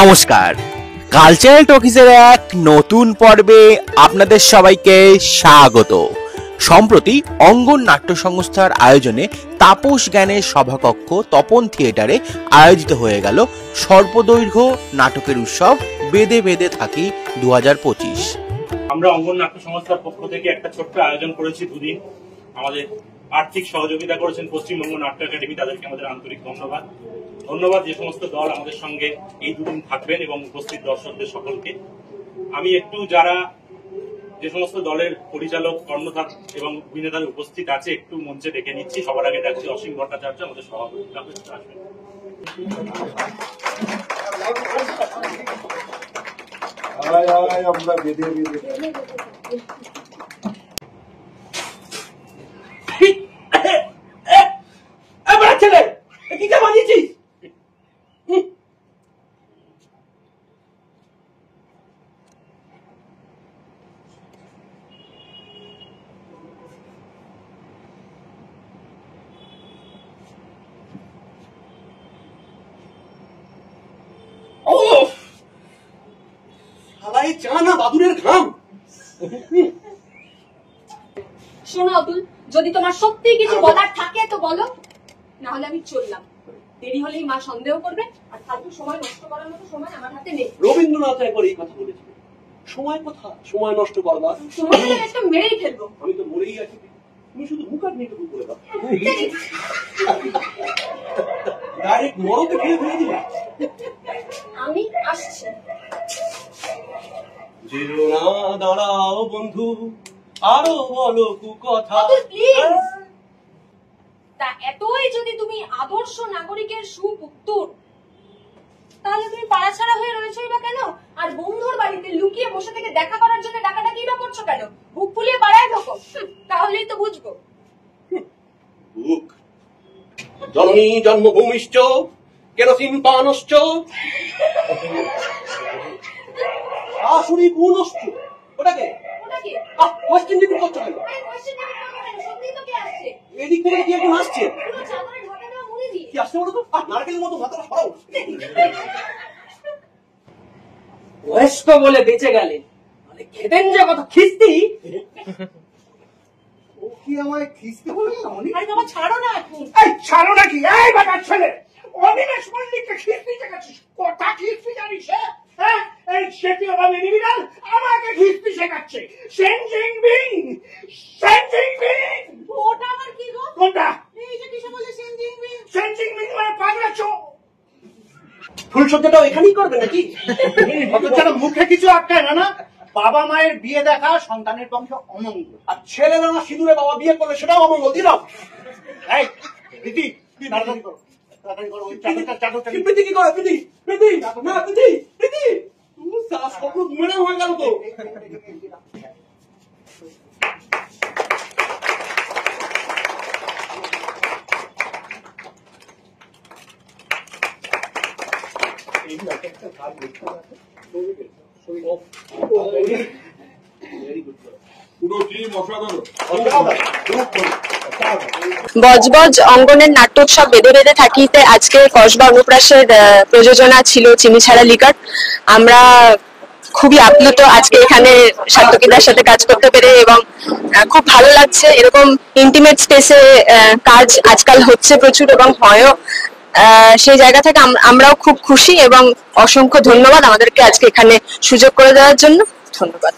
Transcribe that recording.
নমস্কার, কালচারাল টকিজের এক নতুন পর্বে আপনাদের সবাইকে স্বাগত। সম্প্রতি অঙ্গন নাট্য সংস্থার আয়োজনে তাপস জ্ঞানের সভাকক্ষ তপন থিয়েটারে আয়োজিত হয়ে গেল সর্বদৈর্ঘ্য নাটকের উৎসব বেদে বেদে থাকি 2025। আমরা অঙ্গন নাট্য সংস্থার পক্ষ থেকে একটা ছোট্ট আয়োজন করেছি দুদিন। আমাদের আর্থিক সহযোগিতা করেছেন পশ্চিমবঙ্গ নাট্য একাডেমি, তাদেরকে আমাদের আন্তরিক ধন্যবাদ। যে সমস্ত দল আমাদের সঙ্গে এই দুদিন থাকবেন এবং উপস্থিত দর্শকদের সকলকে আমি একটু যারা যে সমস্ত দলের পরিচালক, কর্ণধার এবং অভিনেতাদের উপস্থিত আছে একটু মঞ্চে ডেকে নিচ্ছি। সবার আগে ডাকছি অসীম ভট্টাচার্য, আমাদের সভাপতি। আসবেন। আমরা বেঁধে বেঁধে ছেলে কি বানিয়েছিস? বাদুরের ঘাম। শোনো অতুল, যদি তোমার সত্যি কিছু বলার থাকে তো বলো, না হলে আমি চললাম। দেরি হলেই মা সন্দেহ করবে, আর ফালতু সময় নষ্ট করার মতো সময় আমার হাতে নেই। রবীন্দ্রনাথ একবার এই কথা বলেছিল, সময় কথা সময় নষ্ট করবা, সময় একটা মেরেই ফেলবো। আমি তো মরেই আছি, তুমি শুধু মুখার নিটুকু করে দাও। ডাইরেক্ট মরতে ফেলে ফেলে দিলে। আমি আসছি। যেও না দাঁড়াও বন্ধু, আরো বলো কথা। তা এতই যদি তুমি আদর্শ নাগরিকের সুপুত্তর, তাহলে তুমি পাড়াছাড়া হয়ে রয়েছোই বা কেন? আর বন্ধুর বাড়িতে লুকিয়ে বসে থেকে দেখা করার জন্য ডাকাডাকি বা করছো কেন? বুক ফুলিয়ে পাড়ায় ঢোকো, তাহলেই তো বুঝবো। বুক জননী জন্মভূমিশ্চ কেরোসিন পানশ্চ আসুরি গুণশ্চ। ওটাকে ওটাকে কোশ্চেন দিতে করছো কেন? সত্যি তো কে আসছে? এদিক থেকে কি একজন আসছে? পুরো চাদরে ঢাকা দেওয়া মুড়ি দিয়ে কি আসছে বলো তো? নারকেলের মতো মাথাটা সরাও। বয়স্ক বলে বেঁচে গেলেন, মানে খেতেন যে কত খিস্তি। ও কি আমায় খিস্তি বলে? আরে বাবা ছাড়ো না এখন। এই ছাড়ো নাকি? এই বাবার ছেলে অবিনাশ মল্লিককে খিস্তি শেখাচ্ছিস? কথা খিস্তি জানিস? হ্যাঁ, এই সেটিও ভাবে নিবিড়াল আমাকে খিস্তি শেখাচ্ছে। Sensing being, sensing being. ওটা আবার কি গো? কোনটা? এই যে কিসে বলে সেনজিং বিং? সেনজিং বিং মানে পাগলা চো। ফুলসজ্জাটাও এখানেই করবে নাকি? অথচ মুখে কিছু আটকায় না। না, বাবা মায়ের বিয়ে দেখা সন্তানের পক্ষে অমঙ্গল। আর ছেলেরা না সিঁদুরে বাবা বিয়ে করলে সেটাও অমঙ্গল। দিলাম। এই প্রীতি, তাড়াতাড়ি করো, তাড়াতাড়ি করো। ওই চাদরটা প্রীতি কি করে? প্রীতি প্রীতি না, প্রীতি প্রীতি স্বপ্ন বুমেরাং হয়ে গেল তো। বজবজ অঙ্গনের নাট্যোৎসব বেঁধে বেঁধে থাকিতে আজকে কসবা অনুপ্রাসের প্রযোজনা ছিল চিনিছাড়া লিকার। আমরা খুবই আপ্লুত আজকে এখানে সার্থকীদার সাথে কাজ করতে পেরে, এবং খুব ভালো লাগছে। এরকম ইন্টিমেট স্পেসে কাজ আজকাল হচ্ছে প্রচুর এবং হয়ও। সেই জায়গা থেকে আমরাও খুব খুশি এবং অসংখ্য ধন্যবাদ আমাদেরকে আজকে এখানে সুযোগ করে দেওয়ার জন্য। ধন্যবাদ।